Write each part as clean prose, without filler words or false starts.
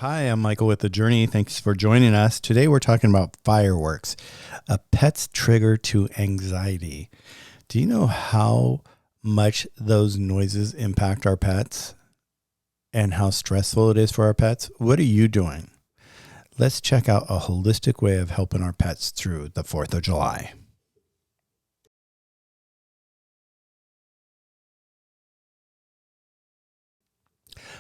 Hi, I'm Michael with The Journey. Thanks for joining us. Today we're talking about fireworks, a pet's trigger to anxiety. Do you know how much those noises impact our pets and how stressful it is for our pets? What are you doing? Let's check out a holistic way of helping our pets through the 4th of July.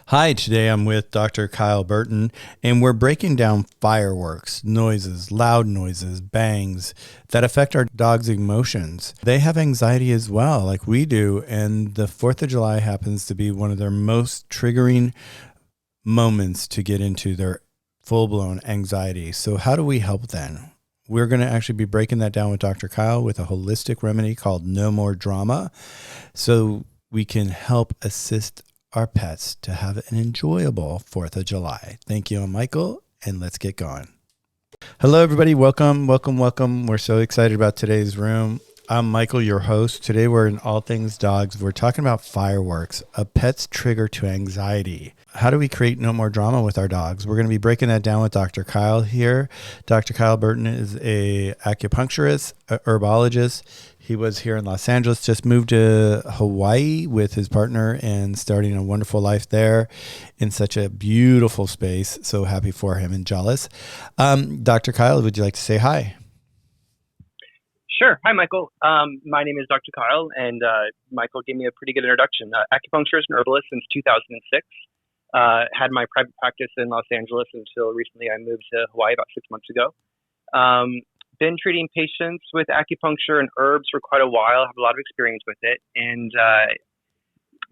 Hi, today I'm with Dr. Kyle Burton, and we're breaking down fireworks, noises, loud noises, bangs that affect our dog's emotions. They have anxiety as well, like we do, and the 4th of July happens to be one of their most triggering moments to get into their full-blown anxiety. So how do we help then? We're going to actually be breaking that down with Dr. Kyle with a holistic remedy called No More Drama, so we can help assist our pets to have an enjoyable 4th of July. Thank you, I'm Michael, and let's get going. Hello, everybody. Welcome. We're so excited about today's room. I'm Michael, your host. Today we're in All Things Dogs. We're talking about fireworks, a pet's trigger to anxiety. How do we create no more drama with our dogs? We're going to be breaking that down with Dr. Kyle here. Dr. Kyle Burton is a acupuncturist, a herbologist. He was here in Los Angeles, just moved to Hawaii with his partner and starting a wonderful life there in such a beautiful space. So happy for him and jealous. Dr. Kyle, would you like to say hi? Sure. Hi, Michael. My name is Dr. Kyle, and Michael gave me a pretty good introduction. Acupuncturist and herbalist since 2006. Had my private practice in Los Angeles until recently. I moved to Hawaii about 6 months ago. Been treating patients with acupuncture and herbs for quite a while. Have a lot of experience with it. And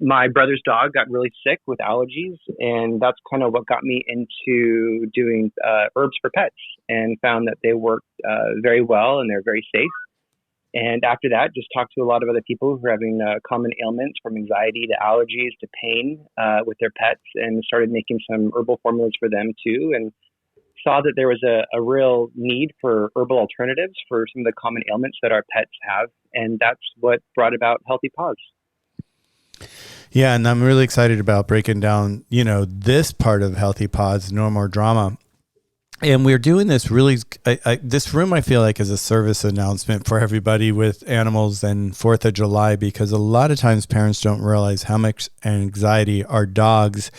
my brother's dog got really sick with allergies, and that's kind of what got me into doing herbs for pets, and found that they work very well and they're very safe. And after that, just talked to a lot of other people who are having common ailments from anxiety to allergies to pain with their pets, and started making some herbal formulas for them too. And saw that there was a real need for herbal alternatives for some of the common ailments that our pets have. And that's what brought about Healthy PAWS. Yeah, and I'm really excited about breaking down, this part of Healthy PAWS, No More Drama. And we're doing this really, this room I feel like is a service announcement for everybody with animals and 4th of July, because a lot of times parents don't realize how much anxiety our dogs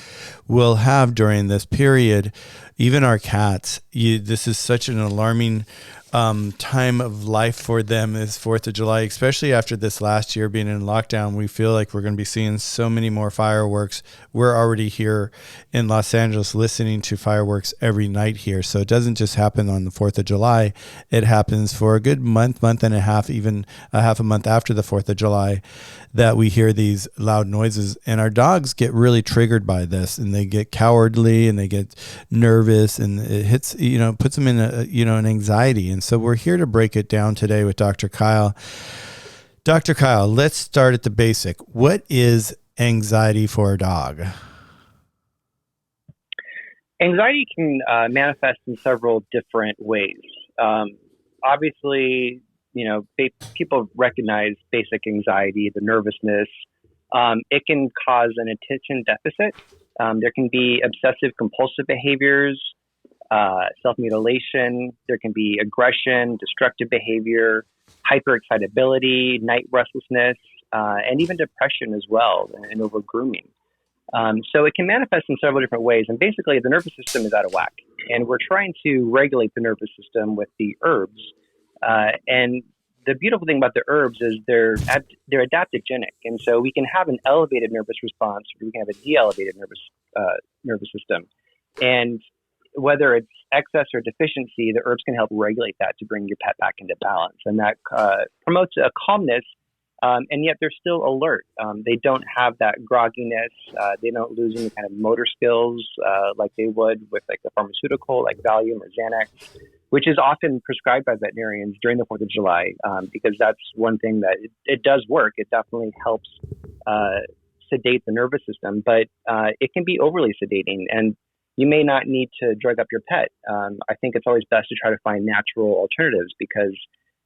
will have during this period. Even our cats, this is such an alarming time of life for them is 4th of July, especially after this last year being in lockdown. We feel like we're going to be seeing so many more fireworks. We're already here in Los Angeles listening to fireworks every night here. So it doesn't just happen on the 4th of July. It happens for a good month and a half, even a half a month after the 4th of July, that we hear these loud noises. And our dogs get really triggered by this, and they get cowardly and they get nervous, and it hits, puts them in an anxiety. And so we're here to break it down today with Dr. Kyle. Dr. Kyle, let's start at the basic. What is anxiety for a dog? Anxiety can manifest in several different ways. Obviously, people recognize basic anxiety, the nervousness. It can cause an attention deficit. There can be obsessive compulsive behaviors, self-mutilation. There can be aggression, destructive behavior, hyperexcitability, night restlessness, and even depression as well, and over-grooming. So it can manifest in several different ways. And basically, the nervous system is out of whack. And we're trying to regulate the nervous system with the herbs. And the beautiful thing about the herbs is they're adaptogenic. And so we can have an elevated nervous response, or we can have a de-elevated nervous system. And whether it's excess or deficiency, the herbs can help regulate that to bring your pet back into balance. And that promotes a calmness, and yet they're still alert. They don't have that grogginess. They don't lose any kind of motor skills like they would with like a pharmaceutical like Valium or Xanax, which is often prescribed by veterinarians during the 4th of July, because that's one thing that it does work. It definitely helps sedate the nervous system, but it can be overly sedating, and you may not need to drug up your pet. I think it's always best to try to find natural alternatives, because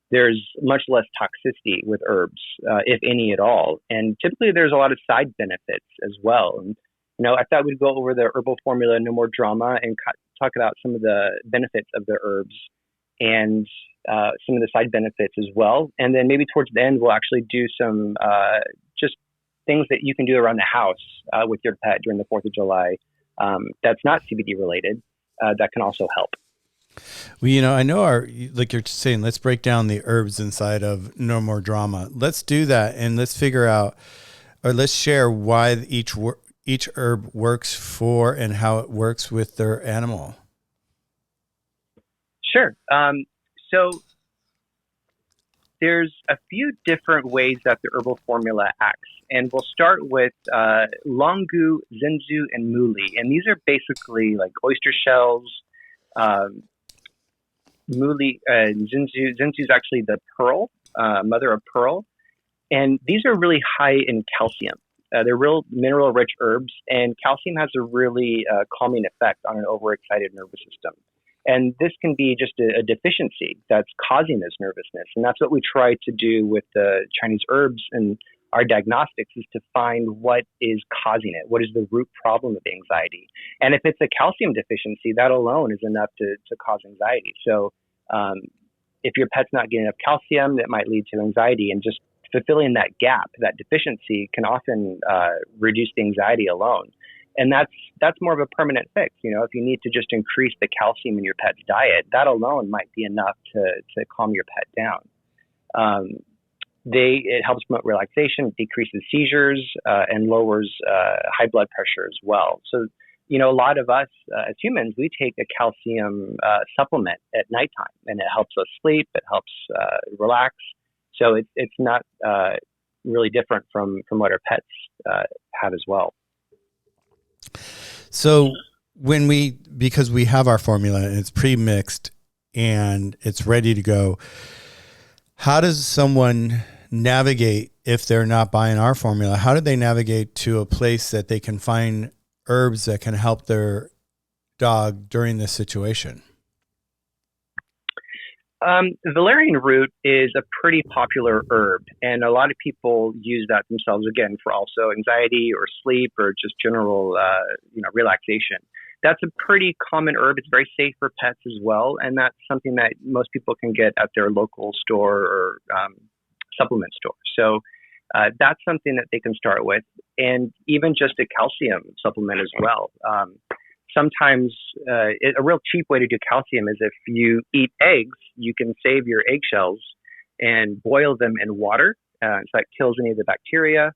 there's much less toxicity with herbs, if any at all. And typically there's a lot of side benefits as well. And I thought we'd go over the herbal formula, no more drama, and talk about some of the benefits of the herbs and some of the side benefits as well. And then maybe towards the end, we'll actually do some just things that you can do around the house with your pet during the 4th of July that's not CBD related that can also help. Well, I know like you're saying, let's break down the herbs inside of No More Drama. Let's do that, and let's figure out, or let's share why each herb works for and how it works with their animal. Sure. So there's a few different ways that the herbal formula acts, and we'll start with longu, zinzu, and muli, and these are basically like oyster shells. Zinzu is actually the pearl, mother of pearl. And these are really high in calcium. They're real mineral-rich herbs, and calcium has a really calming effect on an overexcited nervous system. And this can be just a deficiency that's causing this nervousness. And that's what we try to do with the Chinese herbs and our diagnostics, is to find what is causing it. What is the root problem of anxiety? And if it's a calcium deficiency, that alone is enough to cause anxiety. So if your pet's not getting enough calcium, that might lead to anxiety, and just fulfilling that gap, that deficiency, can often reduce the anxiety alone. And that's more of a permanent fix. If you need to just increase the calcium in your pet's diet, that alone might be enough to calm your pet down. It helps promote relaxation, decreases seizures, and lowers high blood pressure as well. So, a lot of us as humans, we take a calcium supplement at nighttime, and it helps us sleep. It helps relax. So it's not really different from what our pets have as well. So because we have our formula and it's pre-mixed and it's ready to go, how does someone navigate if they're not buying our formula? How do they navigate to a place that they can find herbs that can help their dog during this situation? Valerian root is a pretty popular herb, and a lot of people use that themselves, again, for also anxiety or sleep or just general, relaxation. That's a pretty common herb. It's very safe for pets as well, and that's something that most people can get at their local store or supplement store. So that's something that they can start with, and even just a calcium supplement as well. Sometimes a real cheap way to do calcium is if you eat eggs, you can save your eggshells and boil them in water. So that kills any of the bacteria.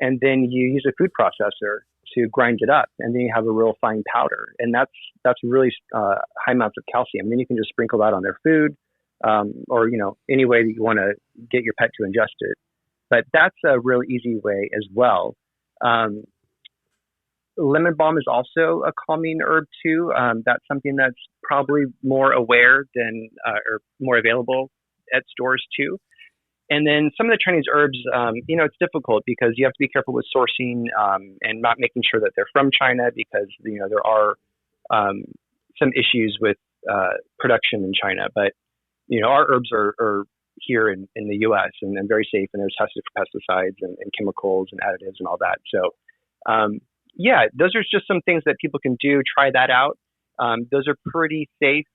And then you use a food processor to grind it up, and then you have a real fine powder. And that's really high amounts of calcium. Then you can just sprinkle that on their food, or any way that you want to get your pet to ingest it. But that's a really easy way as well. Lemon balm is also a calming herb too. That's something that's probably more aware than or more available at stores too. And then some of the Chinese herbs, it's difficult because you have to be careful with sourcing and not making sure that they're from China, because there are some issues with production in China. But our herbs are here in the U.S. and very safe, and they're tested for pesticides and chemicals and additives and all that. So. Those are just some things that people can do. Try that out. Those are pretty safe,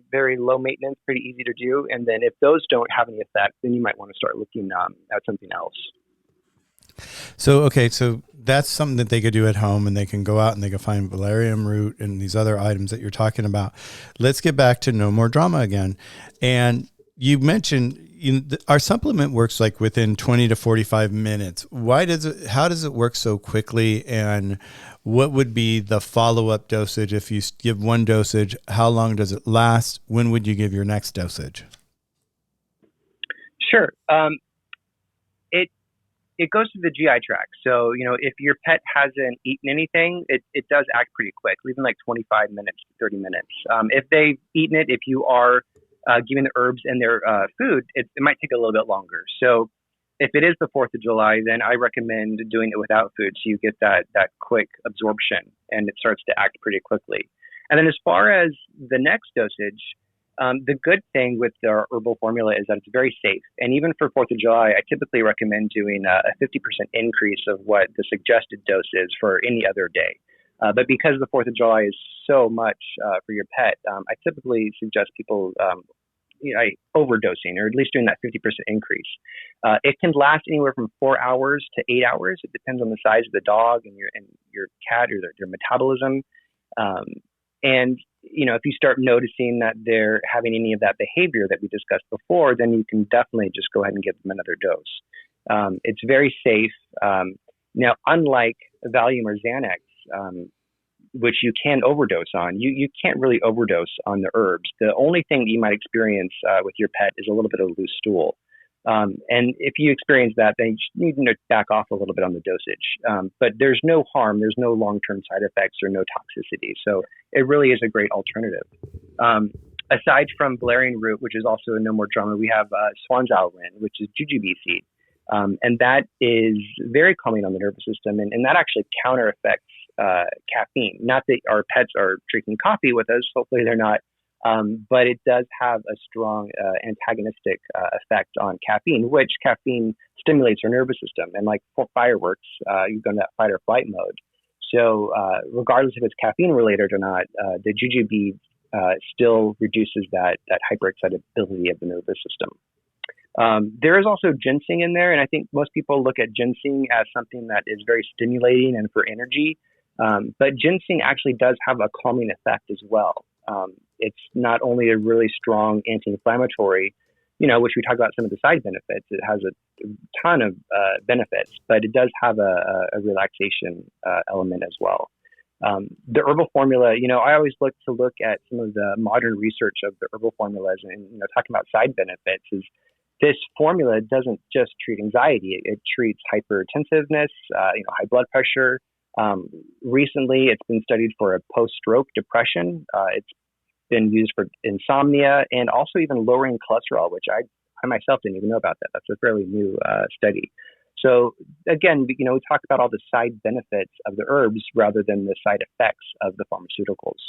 very low maintenance, pretty easy to do. And then if those don't have any effect, then you might want to start looking at something else. So that's something that they could do at home, and they can go out and they can find valerian root and these other items that you're talking about. Let's get back to No More Drama again. And you mentioned our supplement works like within 20 to 45 minutes. How does it work so quickly? And what would be the follow-up dosage? If you give one dosage, how long does it last? When would you give your next dosage? Sure. It goes through the GI tract. So, if your pet hasn't eaten anything, it does act pretty quick, even like 25 minutes to 30 minutes. If they've eaten it, if you are giving the herbs in their food, it might take a little bit longer. So if it is the 4th of July, then I recommend doing it without food, so you get that quick absorption and it starts to act pretty quickly. And then as far as the next dosage, The good thing with our herbal formula is that it's very safe. And even for 4th of July, I typically recommend doing a 50% increase of what the suggested dose is for any other day. But because the 4th of July is so much for your pet, I typically suggest people overdosing, or at least doing that 50% increase. It can last anywhere from 4 hours to 8 hours. It depends on the size of the dog and your cat, or their metabolism. And if you start noticing that they're having any of that behavior that we discussed before, then you can definitely just go ahead and give them another dose. It's very safe. Now, unlike Valium or Xanax, which you can overdose on, you can't really overdose on the herbs. The only thing that you might experience with your pet is a little bit of loose stool. And if you experience that, then you need to back off a little bit on the dosage. But there's no harm, there's no long-term side effects or no toxicity. So it really is a great alternative. Aside from valerian root, which is also a no more drama, we have swan's-owl wren, which is jujube seed. And that is very calming on the nervous system. And that actually counter affects caffeine. Not that our pets are drinking coffee with us, hopefully they're not. But it does have a strong antagonistic effect on caffeine, which caffeine stimulates our nervous system. And like for fireworks, you go into that fight or flight mode. So regardless if it's caffeine related or not, the jujube still reduces that hyperexcitability of the nervous system. There is also ginseng in there, and I think most people look at ginseng as something that is very stimulating and for energy. But ginseng actually does have a calming effect as well. It's not only a really strong anti-inflammatory, which we talk about some of the side benefits. It has a ton of benefits, but it does have a relaxation element as well. The herbal formula, I always look at some of the modern research of the herbal formulas and talking about side benefits is this formula doesn't just treat anxiety. It treats hypertensiveness, high blood pressure. Recently, it's been studied for a post-stroke depression. It's been used for insomnia and also even lowering cholesterol, which I myself didn't even know about that. That's a fairly new study. So again, we talk about all the side benefits of the herbs rather than the side effects of the pharmaceuticals.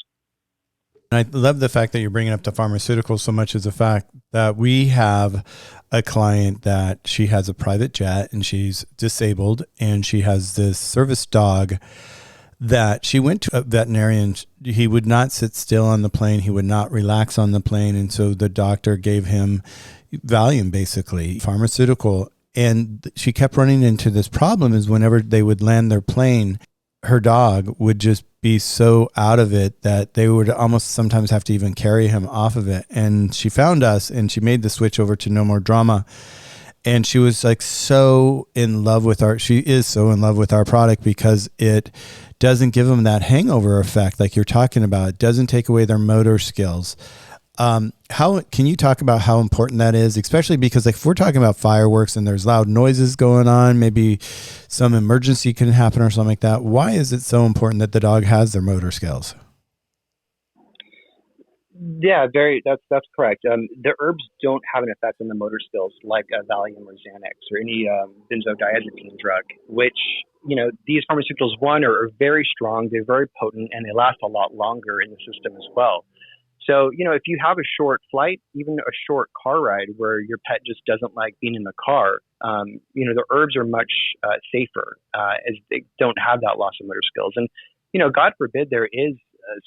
I love the fact that you're bringing up the pharmaceuticals so much as the fact that we have a client that she has a private jet and she's disabled and she has this service dog that she went to a veterinarian. He would not sit still on the plane. He would not relax on the plane. And so the doctor gave him Valium, basically pharmaceutical. And she kept running into this problem is whenever they would land their plane, her dog would just be so out of it that they would almost sometimes have to even carry him off of it. And she found us and she made the switch over to No More Drama. And she was like she is so in love with our product because it doesn't give them that hangover effect like you're talking about. It doesn't take away their motor skills. How can you talk about how important that is, especially because if we're talking about fireworks and there's loud noises going on, maybe some emergency can happen or something like that. Why is it so important that the dog has their motor skills? Yeah, that's correct. The herbs don't have an effect on the motor skills like Valium or Xanax or any benzodiazepine drug, which, these pharmaceuticals, one, are very strong, they're very potent, and they last a lot longer in the system as well. So, if you have a short flight, even a short car ride where your pet just doesn't like being in the car, the herbs are much safer as they don't have that loss of motor skills. And, God forbid there is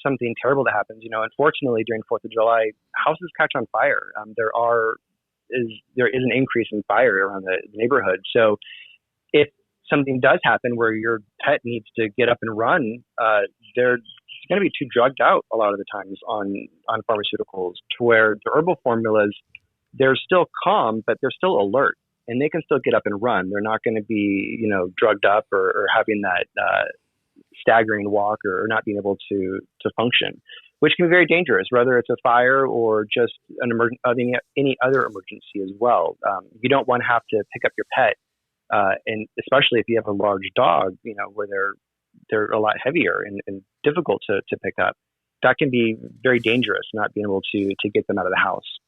something terrible that happens. Unfortunately, during 4th of July, houses catch on fire. There is an increase in fire around the neighborhood. So if something does happen where your pet needs to get up and run, they're going to be too drugged out a lot of the times on pharmaceuticals, to where the herbal formulas, they're still calm, but they're still alert and they can still get up and run. They're not going to be, drugged up or having that staggering walk or not being able to function, which can be very dangerous, whether it's a fire or just any other emergency as well. You don't want to have to pick up your pet, and especially if you have a large dog, where they're a lot heavier and difficult to pick up. That can be very dangerous, not being able to get them out of the house.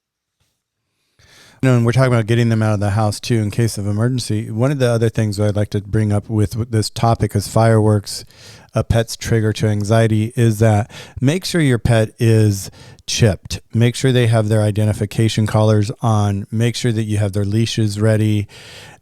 And we're talking about getting them out of the house too in case of emergency. One of the other things I'd like to bring up with this topic is fireworks. a pet's trigger to anxiety is that make sure your pet is chipped. Make sure they have their identification collars on. Make sure that you have their leashes ready.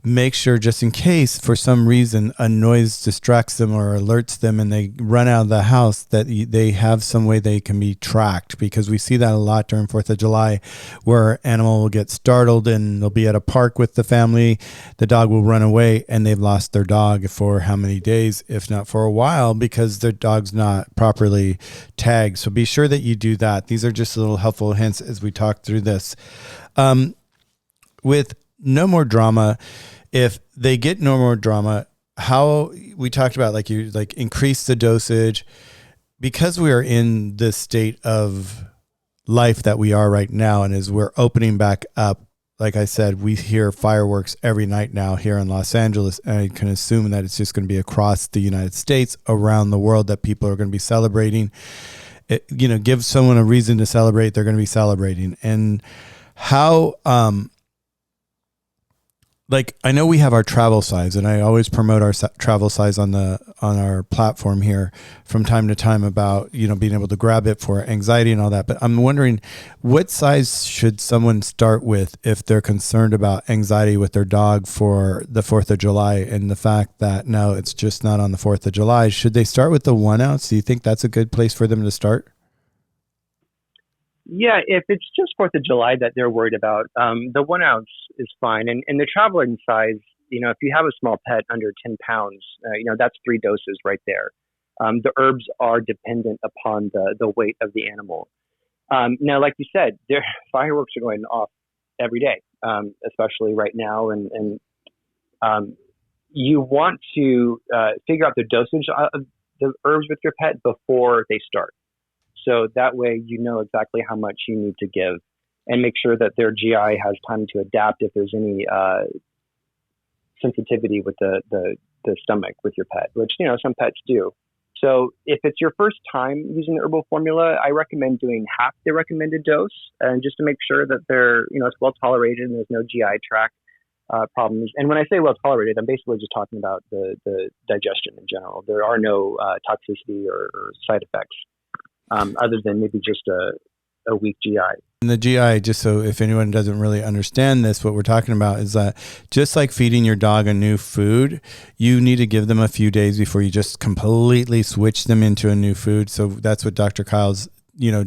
Make sure, just in case for some reason a noise distracts them or alerts them and they run out of the house, that they have some way they can be tracked, because we see that a lot during 4th of July, where animal will get startled and they'll be at a park with the family. The dog will run away and they've lost their dog for how many days, if not for a while, because their dog's not properly tagged. So be sure that you do that. These are just little helpful hints as we talk through this. With no more drama, if they get no more drama, how we talked about, like increase the dosage, because we are in this state of life that we are right now. And as we're opening back up, like I said, we hear fireworks every night now here in Los Angeles. And I can assume that it's just going to be across the United States, around the world, that people are going to be celebrating. Give someone a reason to celebrate, they're going to be celebrating. And how, I know we have our travel size, and I always promote our travel size on our platform here from time to time about, being able to grab it for anxiety and all that. But I'm wondering, what size should someone start with if they're concerned about anxiety with their dog for the 4th of July and the fact that no, it's just not on the 4th of July? Should they start with the 1 ounce? Do you think that's a good place for them to start? Yeah, if it's just 4th of July that they're worried about, the 1 ounce is fine. And the traveling size, if you have a small pet under 10 pounds, that's 3 doses right there. The herbs are dependent upon the weight of the animal. Now, like you said, fireworks are going off every day, especially right now. And you want to figure out the dosage of the herbs with your pet before they start. So that way, you know exactly how much you need to give, and make sure that their GI has time to adapt if there's any sensitivity with the stomach with your pet, which, some pets do. So if it's your first time using the herbal formula, I recommend doing half the recommended dose, and just to make sure that they're, it's well tolerated and there's no GI tract problems. And when I say well tolerated, I'm basically just talking about the digestion in general. There are no toxicity or side effects. Other than maybe just a weak GI. And the GI, just so if anyone doesn't really understand this, what we're talking about is that just like feeding your dog a new food, you need to give them a few days before you just completely switch them into a new food. So that's what Dr. Kyle's,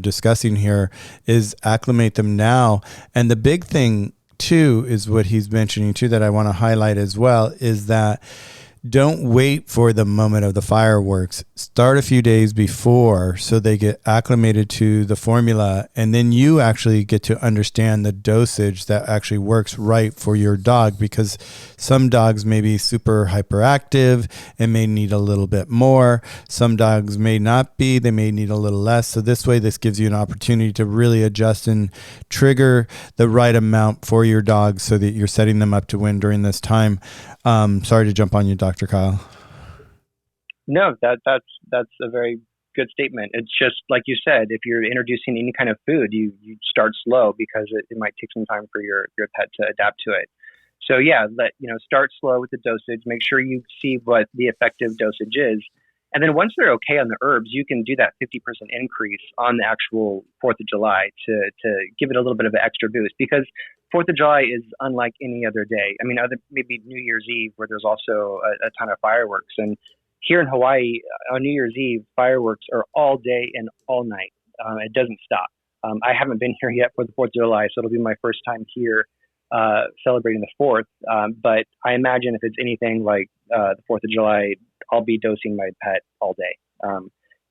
discussing here, is acclimate them now. And the big thing too is what he's mentioning too, that I want to highlight as well, is that don't wait for the moment of the fireworks. Start a few days before so they get acclimated to the formula, and then you actually get to understand the dosage that actually works right for your dog, because some dogs may be super hyperactive and may need a little bit more. Some dogs may not be. They may need a little less. So this way, this gives you an opportunity to really adjust and trigger the right amount for your dog so that you're setting them up to win during this time. Sorry to jump on you, Dr. Kyle. No, that's a very good statement. It's just like you said, if you're introducing any kind of food, you start slow, because it might take some time for your pet to adapt to it. So yeah, start slow with the dosage. Make sure you see what the effective dosage is. And then once they're okay on the herbs, you can do that 50% increase on the actual 4th of July to give it a little bit of an extra boost, because 4th of July is unlike any other day. I mean, maybe New Year's Eve, where there's also a ton of fireworks. And here in Hawaii, on New Year's Eve, fireworks are all day and all night. It doesn't stop. I haven't been here yet for the 4th of July, so it'll be my first time here celebrating the 4th. But I imagine if it's anything like the 4th of July, I'll be dosing my pet all day,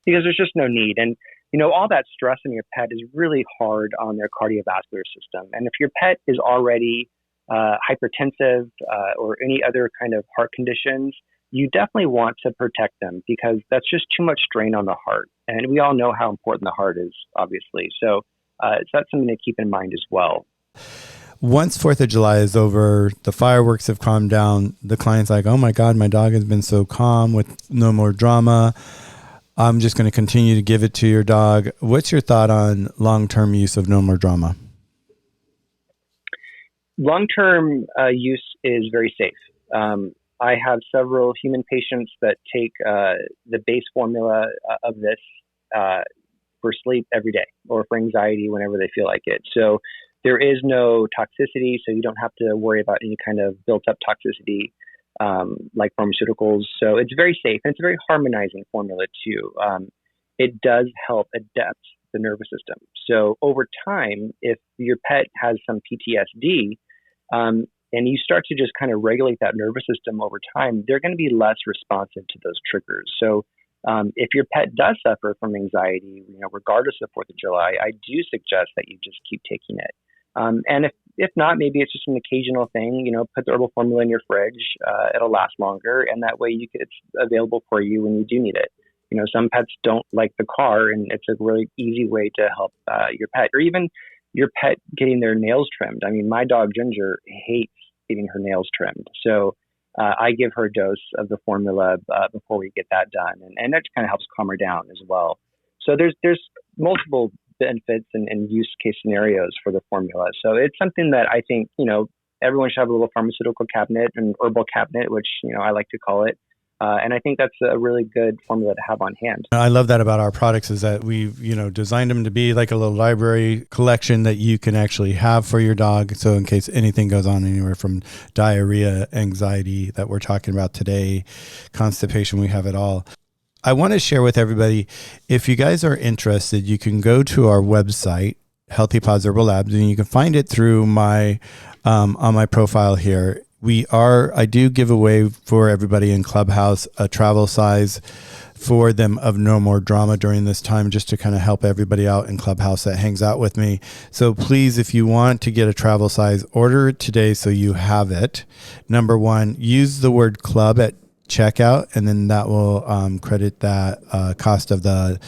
because there's just no need. And, all that stress on your pet is really hard on their cardiovascular system. And if your pet is already hypertensive or any other kind of heart conditions, you definitely want to protect them, because that's just too much strain on the heart. And we all know how important the heart is, obviously. So that's something to keep in mind as well. Once 4th of July is over, the fireworks have calmed down. The client's like, oh my God, my dog has been so calm with no more drama. I'm just going to continue to give it to your dog. What's your thought on long-term use of no more drama? Long-term use is very safe. I have several human patients that take the base formula of this for sleep every day or for anxiety whenever they feel like it. So there is no toxicity, so you don't have to worry about any kind of built-up toxicity like pharmaceuticals. So it's very safe, and it's a very harmonizing formula too. It does help adapt the nervous system. So over time, if your pet has some PTSD, and you start to just kind of regulate that nervous system over time, they're going to be less responsive to those triggers. So if your pet does suffer from anxiety, regardless of 4th of July, I do suggest that you just keep taking it. And if not, maybe it's just an occasional thing. Put the herbal formula in your fridge. It'll last longer, and that way it's available for you when you do need it. Some pets don't like the car, and it's a really easy way to help your pet, or even your pet getting their nails trimmed. I mean, my dog Ginger hates getting her nails trimmed, so I give her a dose of the formula before we get that done, and that kind of helps calm her down as well. So there's multiple benefits and use case scenarios for the formula. So it's something that I think everyone should have a little pharmaceutical cabinet and herbal cabinet, which I like to call it. And I think that's a really good formula to have on hand. I love that about our products is that we've, designed them to be like a little library collection that you can actually have for your dog. So in case anything goes on anywhere from diarrhea, anxiety that we're talking about today, constipation, we have it all. I want to share with everybody, if you guys are interested, you can go to our website, Healthy PAWS Herbal Labs, and you can find it through my, on my profile here. I do give away for everybody in Clubhouse a travel size for them of No More Drama during this time, just to kind of help everybody out in Clubhouse that hangs out with me. So please, if you want to get a travel size, order it today so you have it. Number one, use the word club at checkout, and then that will credit that cost of the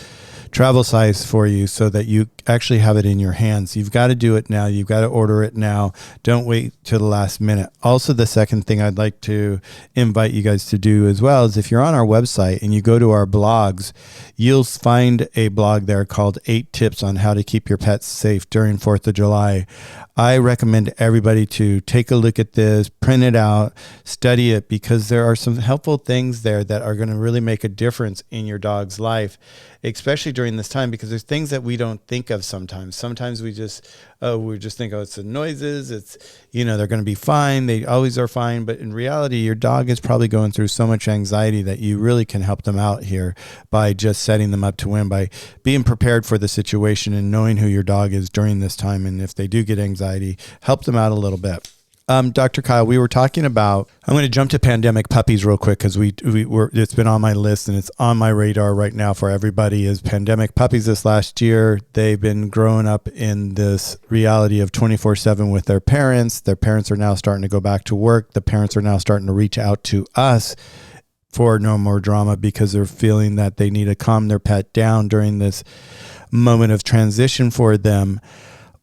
travel size for you so that you actually have it in your hands. You've got to do it now. You've got to order it now. Don't wait till the last minute. Also, the second thing I'd like to invite you guys to do as well is if you're on our website and you go to our blogs, you'll find a blog there called 8 Tips on How to Keep Your Pets Safe During 4th of July. I recommend everybody to take a look at this, print it out, study it, because there are some helpful things there that are going to really make a difference in your dog's life, especially during this time, because there's things that we don't think of sometimes. Sometimes we just think, it's the noises. It's, they're going to be fine. They always are fine. But in reality, your dog is probably going through so much anxiety that you really can help them out here by just setting them up to win, by being prepared for the situation and knowing who your dog is during this time. And if they do get anxiety, help them out a little bit. Dr. Kyle, we were talking about, I'm going to jump to pandemic puppies real quick because it's been on my list and it's on my radar right now for everybody, is pandemic puppies this last year. They've been growing up in this reality of 24/7 with their parents. Their parents are now starting to go back to work. The parents are now starting to reach out to us for No More Drama because they're feeling that they need to calm their pet down during this moment of transition for them.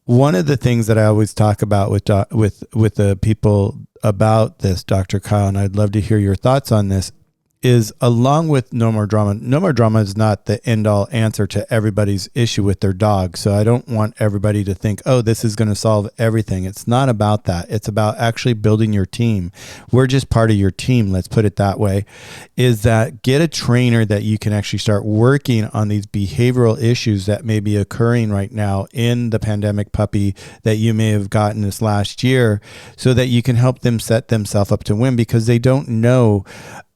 One of the things that I always talk about with the people about this, Dr. Kyle, and I'd love to hear your thoughts on this, is along with No More Drama is not the end-all answer to everybody's issue with their dog. So I don't want everybody to think, this is going to solve everything. It's not about that. It's about actually building your team. We're just part of your team, let's put it that way, is that get a trainer that you can actually start working on these behavioral issues that may be occurring right now in the pandemic puppy that you may have gotten this last year, so that you can help them set themselves up to win, because they don't know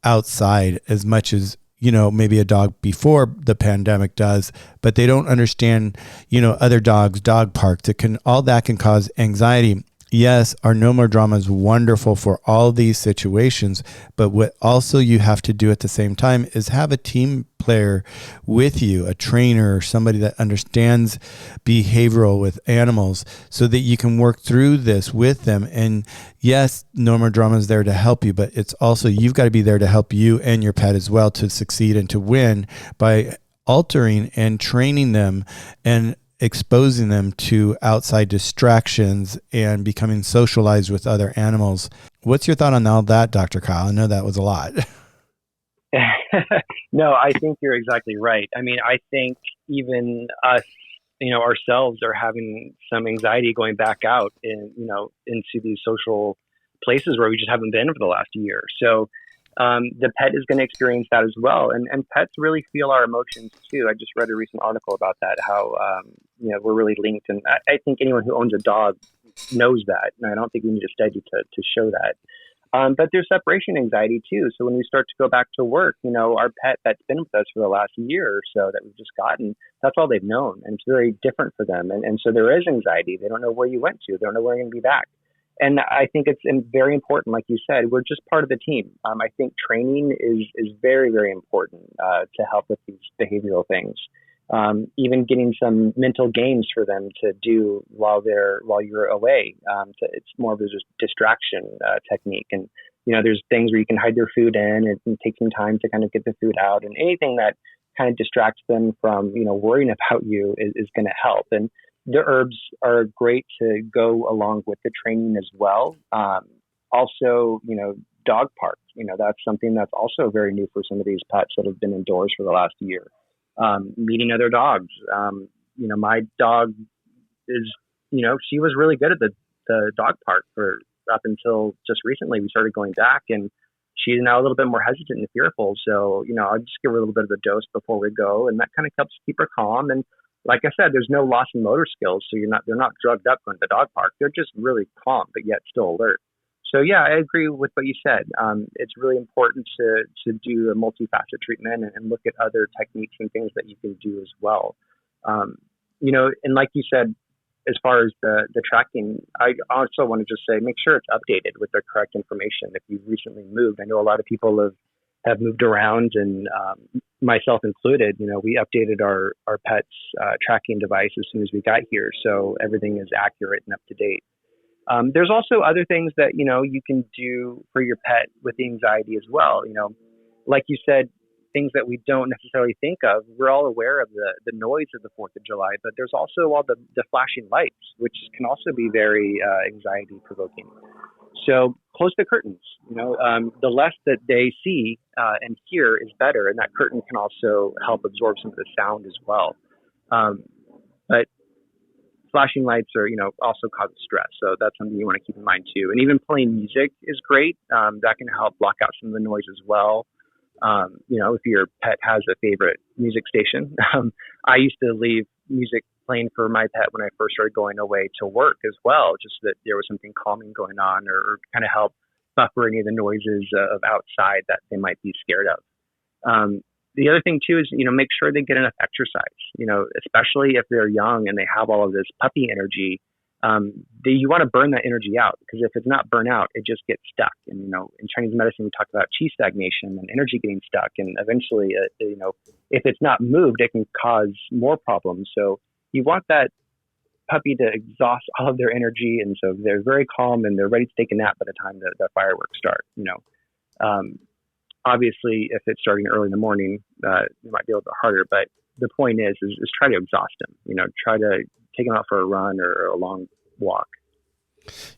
outside as much as maybe a dog before the pandemic does, but they don't understand other dogs, dog parks. All that can cause anxiety. Yes, our No More Drama is wonderful for all these situations, but what also you have to do at the same time is have a team player with you, a trainer, or somebody that understands behavioral with animals, so that you can work through this with them. And yes, No More Drama is there to help you, but it's also, you've got to be there to help you and your pet as well to succeed and to win by altering and training them and exposing them to outside distractions and becoming socialized with other animals. What's your thought on all that, Dr. Kyle? I know that was a lot. No, I think you're exactly right. I mean, I think even us, ourselves are having some anxiety going back out into these social places where we just haven't been for the last year. So the pet is going to experience that as well. And pets really feel our emotions too. I just read a recent article about that, how, we're really linked. And I think anyone who owns a dog knows that. And I don't think we need a study to show that. But there's separation anxiety too. So when we start to go back to work, our pet that's been with us for the last year or so that we've just gotten, that's all they've known. And it's very different for them. And so there is anxiety. They don't know where you went to. They don't know where you're going to be back. And I think it's very important, like you said, we're just part of the team. I think training is very, very important to help with these behavioral things. Even getting some mental games for them to do while you're away. It's more of a distraction technique. And, there's things where you can hide their food in and take some time to kind of get the food out, and anything that kind of distracts them from, worrying about you is going to help. And the herbs are great to go along with the training as well. Also, dog parks, that's something that's also very new for some of these pets that have been indoors for the last year. Meeting other dogs. My dog is, she was really good at the dog park for up until just recently. We started going back, and she's now a little bit more hesitant and fearful. So, I'll just give her a little bit of a dose before we go, and that kind of helps keep her calm. And like I said, there's no loss in motor skills, so they're not drugged up going to the dog park. They're just really calm, but yet still alert. So yeah, I agree with what you said. It's really important to do a multifaceted treatment and look at other techniques and things that you can do as well. And like you said, as far as the tracking, I also want to just say, make sure it's updated with the correct information. If you've recently moved, I know a lot of people have moved around, and myself included, we updated our pet's tracking device as soon as we got here. So everything is accurate and up to date. There's also other things that, you can do for your pet with anxiety as well. Like you said, things that we don't necessarily think of. We're all aware of the noise of the 4th of July, but there's also all the flashing lights, which can also be very anxiety provoking. So close the curtains. The less that they see and hear is better. And that curtain can also help absorb some of the sound as well. But flashing lights are, also cause stress. So that's something you want to keep in mind too. And even playing music is great. That can help block out some of the noise as well. If your pet has a favorite music station, I used to leave music playing for my pet when I first started going away to work as well, just that there was something calming going on, or kind of help buffer any of the noises of outside that they might be scared of. The other thing too is, make sure they get enough exercise, especially if they're young and they have all of this puppy energy. You want to burn that energy out, because if it's not burnt out, it just gets stuck. And, in Chinese medicine, we talk about qi stagnation and energy getting stuck. And eventually, if it's not moved, it can cause more problems. So you want that puppy to exhaust all of their energy. And so they're very calm and they're ready to take a nap by the time the fireworks start, Obviously, if it's starting early in the morning, it might be a little bit harder. But the point is try to exhaust them. Try to take them out for a run or a long walk.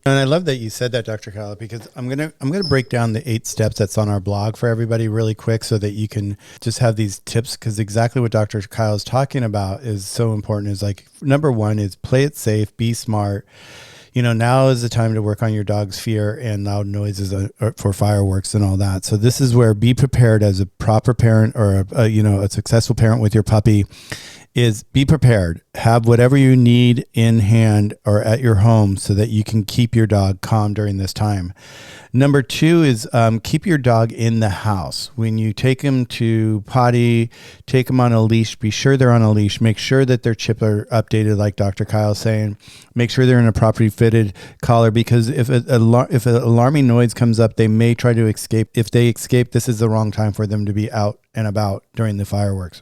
And I love that you said that, Dr. Kyle, because I'm gonna break down the 8 steps that's on our blog for everybody really quick, so that you can just have these tips. Because exactly what Dr. Kyle is talking about is so important. Is like, number 1 is play it safe, be smart. Now is the time to work on your dog's fear and loud noises for fireworks and all that. So this is where be prepared as a proper parent, or a successful parent with your puppy. Is be prepared. Have whatever you need in hand or at your home so that you can keep your dog calm during this time. Number 2 is keep your dog in the house. When you take him to potty, take them on a leash. Be sure they're on a leash. Make sure that their chips are updated, like Dr. Kyle's saying. Make sure they're in a properly fitted collar, because if an alarming noise comes up, they may try to escape. If they escape, this is the wrong time for them to be out and about during the fireworks.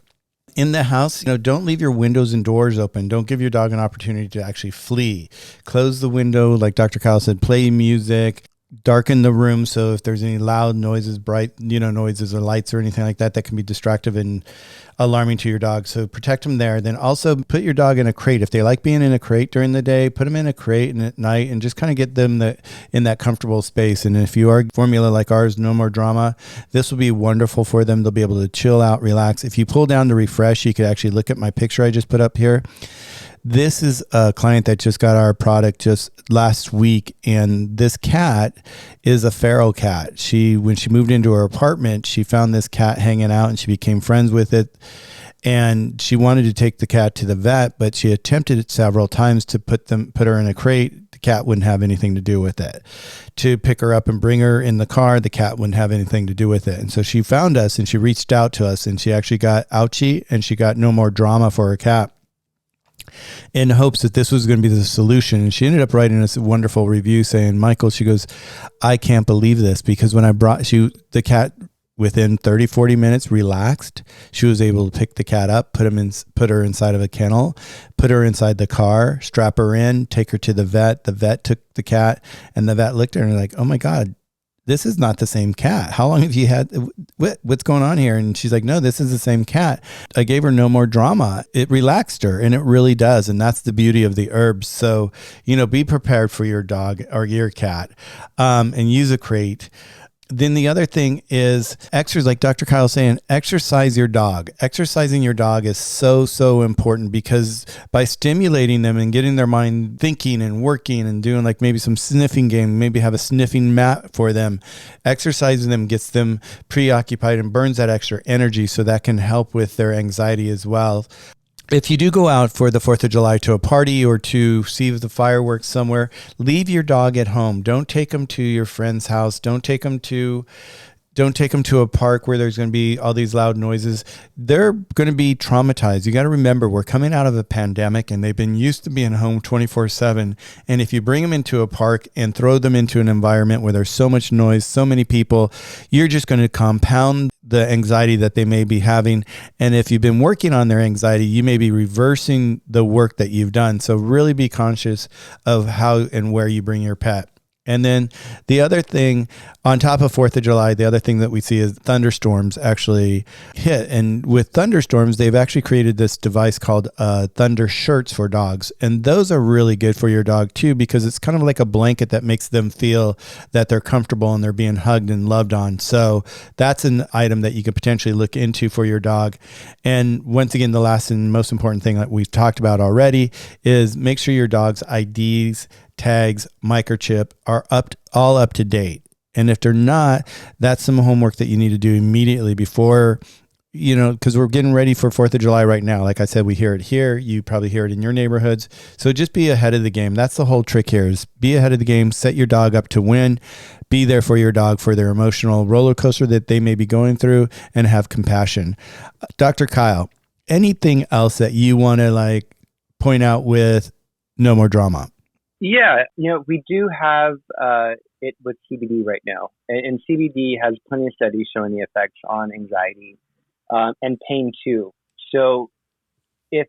In the house, don't leave your windows and doors open. Don't give your dog an opportunity to actually flee. Close the window, like Dr. Kyle said, play music, darken the room. So if there's any loud noises, bright, noises or lights or anything like that, that can be distractive and alarming to your dog. So protect them there. Then also put your dog in a crate. If they like being in a crate during the day, put them in a crate, and at night, and just kind of get them in that comfortable space. And if you are formula like ours, no more drama, this will be wonderful for them. They'll be able to chill out, relax. If you pull down to refresh, you could actually look at my picture I just put up here. This is a client that just got our product just last week, and this cat is a feral cat. When she moved into her apartment, she found this cat hanging out and she became friends with it. And she wanted to take the cat to the vet, but she attempted it several times to put her in a crate. The cat wouldn't have anything to do with it. To pick her up and bring her in the car, the cat wouldn't have anything to do with it. And so she found us and she reached out to us, and she actually got ouchie and she got no more drama for her cat, in hopes that this was going to be the solution. And she ended up writing us a wonderful review saying, Michael, she goes, I can't believe this, because when I brought the cat, within 30, 40 minutes, relaxed. She was able to pick the cat up, put her inside of a kennel, put her inside the car, strap her in, take her to the vet. The vet took the cat, and the vet looked at her and like, oh my God, this is not the same cat. How long have you had, what's going on here? And she's like, no, this is the same cat. I gave her no more drama. It relaxed her, and it really does. And that's the beauty of the herbs. So, be prepared for your dog or your cat, and use a crate. Then the other thing is exercise, like Dr. Kyle's saying, exercise your dog. Exercising your dog is so, so important, because by stimulating them and getting their mind thinking and working and doing like maybe some sniffing game, maybe have a sniffing mat for them, exercising them gets them preoccupied and burns that extra energy, so that can help with their anxiety as well. If you do go out for the 4th of July to a party or to see the fireworks somewhere, leave your dog at home. Don't take them to your friend's house. Don't take them to a park where there's going to be all these loud noises. They're going to be traumatized. You got to remember, we're coming out of a pandemic, and they've been used to being home 24/7. And if you bring them into a park and throw them into an environment where there's so much noise, so many people, you're just going to compound the anxiety that they may be having. And if you've been working on their anxiety, you may be reversing the work that you've done. So really be conscious of how and where you bring your pet. And then the other thing, on top of 4th of July, the other thing that we see is thunderstorms actually hit. And with thunderstorms, they've actually created this device called thunder shirts for dogs. And those are really good for your dog too, because it's kind of like a blanket that makes them feel that they're comfortable and they're being hugged and loved on. So that's an item that you could potentially look into for your dog. And once again, the last and most important thing that we've talked about already is make sure your dog's IDs, tags, microchip are all up to date. And if they're not, that's some homework that you need to do immediately before, because we're getting ready for 4th of July right now. Like I said, we hear it here. You probably hear it in your neighborhoods. So just be ahead of the game. That's the whole trick here, is be ahead of the game, set your dog up to win, be there for your dog for their emotional roller coaster that they may be going through, and have compassion. Dr. Kyle, anything else that you want to point out with no more drama? Yeah, we do have it with CBD right now. And CBD has plenty of studies showing the effects on anxiety and pain too. So if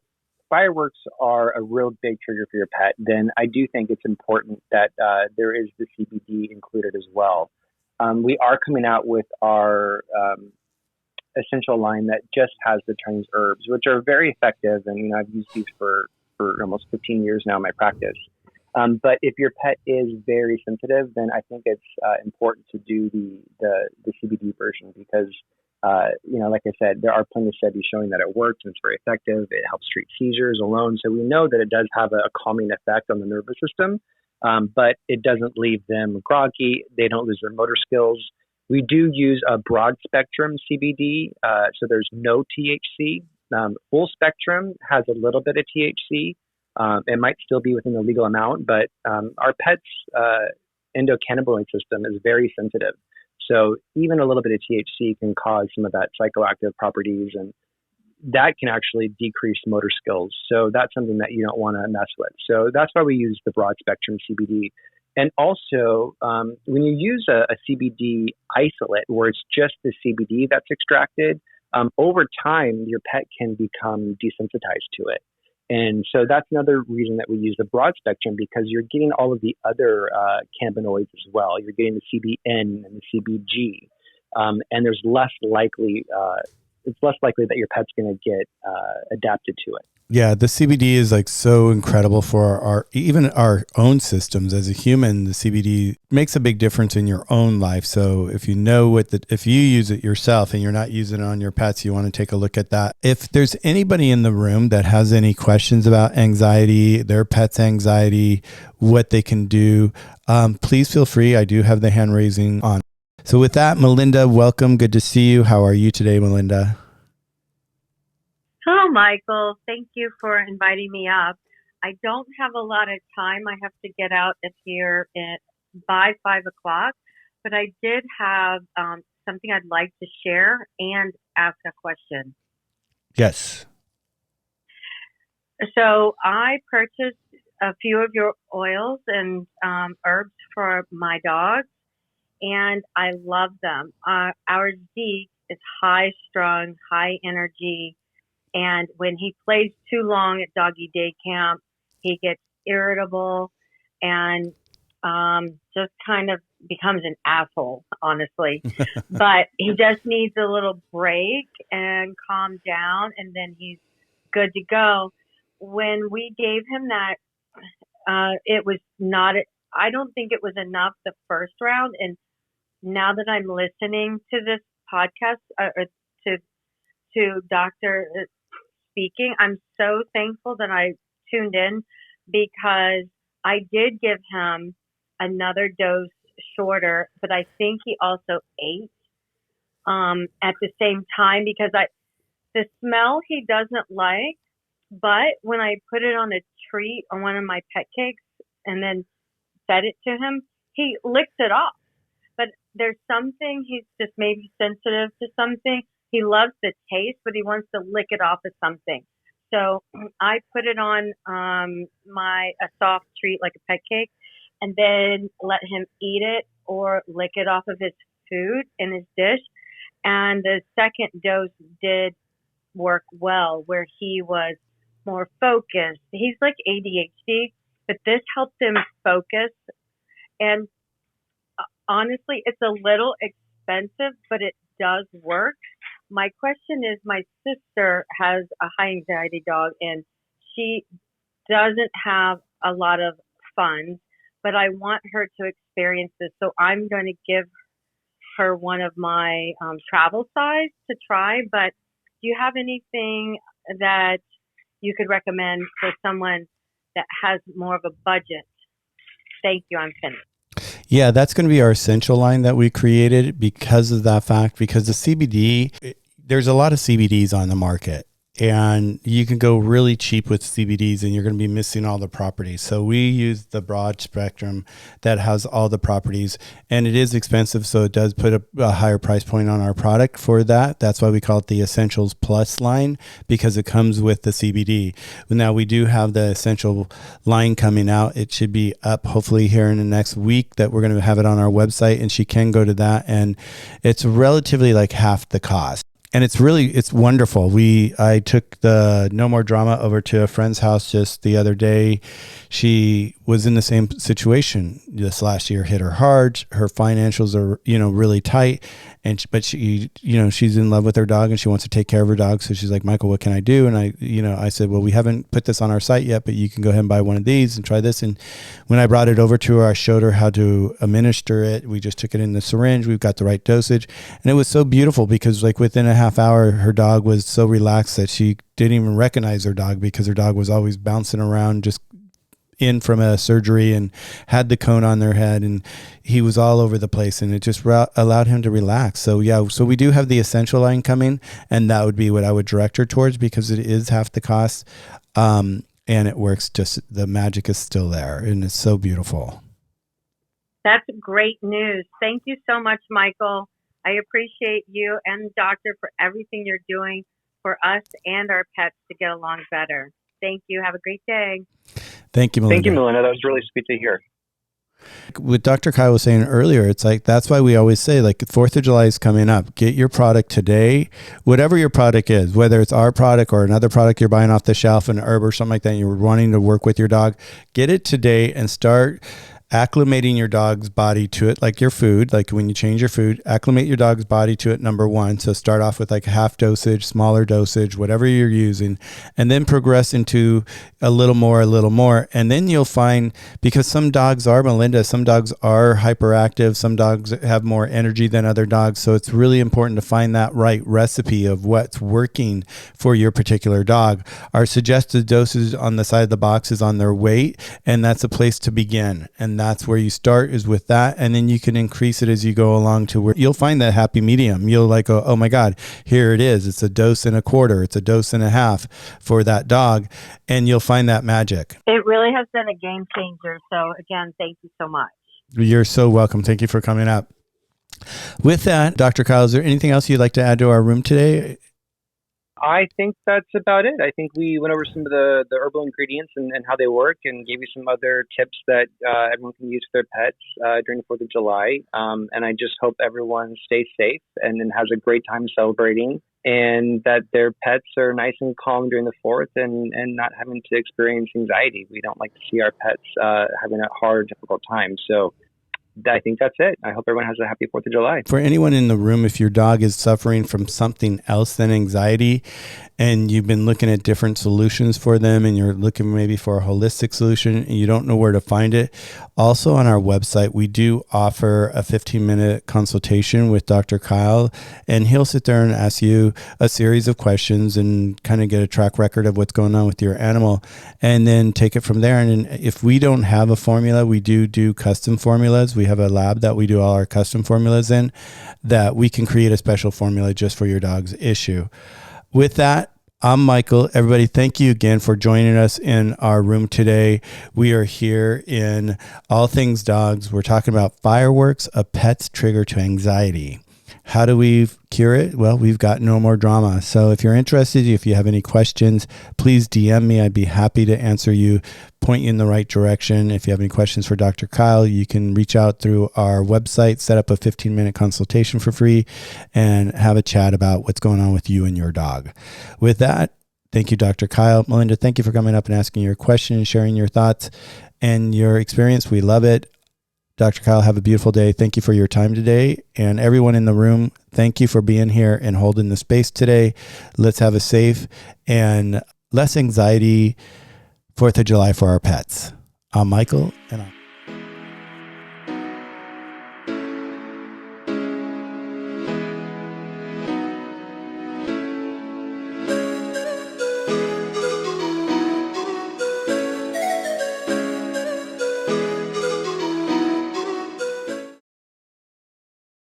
fireworks are a real big trigger for your pet, then I do think it's important that there is the CBD included as well. We are coming out with our essential line that just has the Chinese herbs, which are very effective. And I've used these for almost 15 years now in my practice. But if your pet is very sensitive, then I think it's important to do the CBD version, because, like I said, there are plenty of studies showing that it works and it's very effective. It helps treat seizures alone. So we know that it does have a calming effect on the nervous system, but it doesn't leave them groggy. They don't lose their motor skills. We do use a broad spectrum CBD, so there's no THC. Full spectrum has a little bit of THC. It might still be within the legal amount, but our pet's endocannabinoid system is very sensitive. So even a little bit of THC can cause some of that psychoactive properties, and that can actually decrease motor skills. So that's something that you don't want to mess with. So that's why we use the broad spectrum CBD. And also, when you use a CBD isolate, where it's just the CBD that's extracted, over time, your pet can become desensitized to it. And so that's another reason that we use the broad spectrum, because you're getting all of the other cannabinoids as well. You're getting the CBN and the CBG, and there's less likely it's less likely that your pet's going to get adapted to it. Yeah, the CBD is like so incredible for even our own systems as a human. The CBD makes a big difference in your own life. So if you know if you use it yourself and you're not using it on your pets, you want to take a look at that. If there's anybody in the room that has any questions about anxiety, their pet's anxiety, what they can do, please feel free. I do have the hand raising on. So with that, Melinda, welcome. Good to see you. How are you today, Melinda? Hello, Michael. Thank you for inviting me up. I don't have a lot of time. I have to get out of here by 5 o'clock, but I did have something I'd like to share and ask a question. Yes. So I purchased a few of your oils and herbs for my dogs, and I love them. Our Zeke is high strung, high energy. And when he plays too long at doggy day camp, he gets irritable and just kind of becomes an asshole, honestly. But he just needs a little break and calm down, and then he's good to go. When we gave him that, it was not, I don't think it was enough the first round. And now that I'm listening to this podcast, or to Dr. speaking, I'm so thankful that I tuned in, because I did give him another dose shorter, but I think he also ate at the same time, because the smell he doesn't like, but when I put it on a treat on one of my pet cakes and then fed it to him, he licks it off. But there's something, he's just maybe sensitive to something. He loves the taste, but he wants to lick it off of something. So I put it on a soft treat like a pet cake, and then let him eat it or lick it off of his food in his dish. And the second dose did work well, where he was more focused. He's like ADHD, but this helped him focus. And honestly, it's a little expensive, but it does work. My question is, my sister has a high anxiety dog, and she doesn't have a lot of funds, but I want her to experience this. So I'm going to give her one of my travel size to try. But do you have anything that you could recommend for someone that has more of a budget? Thank you. I'm finished. Yeah, that's going to be our essential line that we created because of that fact, because the CBD, there's a lot of CBDs on the market, and you can go really cheap with CBDs and you're going to be missing all the properties. So we use the broad spectrum that has all the properties, and it is expensive. So it does put a higher price point on our product for that. That's why we call it the Essentials Plus line, because it comes with the CBD. Now we do have the Essential line coming out. It should be up hopefully here in the next week, that we're going to have it on our website, and she can go to that. And it's relatively like half the cost. And it's wonderful. I took the No More Drama over to a friend's house just the other day. She was in the same situation. This last year hit her hard. Her financials are, really tight. But she, she's in love with her dog and she wants to take care of her dog. So she's like, Michael, what can I do? And I said, well, we haven't put this on our site yet, but you can go ahead and buy one of these and try this. And when I brought it over to her, I showed her how to administer it. We just took it in the syringe. We've got the right dosage. And it was so beautiful, because like within a half hour, her dog was so relaxed that she didn't even recognize her dog, because her dog was always bouncing around, just in from a surgery, and had the cone on their head, and he was all over the place, and it just allowed him to relax. So so we do have the essential line coming, and that would be what I would direct her towards, because it is half the cost, and it works. Just the magic is still there, and it's so beautiful. That's great news. Thank you so much, Michael. I appreciate you and the doctor for everything you're doing for us and our pets to get along better. Thank you. Have a great day. Thank you, Melinda. Thank you, Melinda. That was really sweet to hear. What Dr. Kyle was saying earlier, it's like, that's why we always say, like, 4th of July is coming up. Get your product today, whatever your product is, whether it's our product or another product you're buying off the shelf, an herb or something like that, and you're wanting to work with your dog, get it today and start acclimating your dog's body to it, like your food, like when you change your food, acclimate your dog's body to it, number one. So start off with like a half dosage, smaller dosage, whatever you're using, and then progress into a little more. And then you'll find, because some dogs are, Melinda, some dogs are hyperactive, some dogs have more energy than other dogs. So it's really important to find that right recipe of what's working for your particular dog. Our suggested dosage on the side of the box is on their weight, and that's a place to begin. And that's where you start, is with that. And then you can increase it as you go along to where you'll find that happy medium. You'll like, oh my God, here it is. It's a dose and a quarter. It's a dose and a half for that dog. And you'll find that magic. It really has been a game changer. So again, thank you so much. You're so welcome. Thank you for coming up. With that, Dr. Kyle, is there anything else you'd like to add to our room today? I think that's about it. I think we went over some of the herbal ingredients and how they work, and gave you some other tips that everyone can use for their pets during the 4th of July. And I just hope everyone stays safe and has a great time celebrating, and that their pets are nice and calm during the 4th and not having to experience anxiety. We don't like to see our pets having a hard, difficult time. So I think that's it. I hope everyone has a happy 4th of July. For anyone in the room, if your dog is suffering from something else than anxiety, and you've been looking at different solutions for them, and you're looking maybe for a holistic solution and you don't know where to find it, also on our website, we do offer a 15-minute consultation with Dr. Kyle, and he'll sit there and ask you a series of questions and kind of get a track record of what's going on with your animal, and then take it from there. And if we don't have a formula, we do custom formulas. We have a lab that we do all our custom formulas in, that we can create a special formula just for your dog's issue. With that, I'm Michael. Everybody, thank you again for joining us in our room today. We are here in All Things Dogs. We're talking about fireworks, a pet's trigger to anxiety. How do we cure it? Well, we've got no more drama. So if you're interested, if you have any questions, please DM me. I'd be happy to answer you, point you in the right direction. If you have any questions for Dr. Kyle, you can reach out through our website, set up a 15-minute consultation for free, and have a chat about what's going on with you and your dog. With that, thank you, Dr. Kyle. Melinda, thank you for coming up and asking your question and sharing your thoughts and your experience. We love it. Dr. Kyle, have a beautiful day. Thank you for your time today. And everyone in the room, thank you for being here and holding the space today. Let's have a safe and less anxiety 4th of July for our pets. I'm Michael, and I'm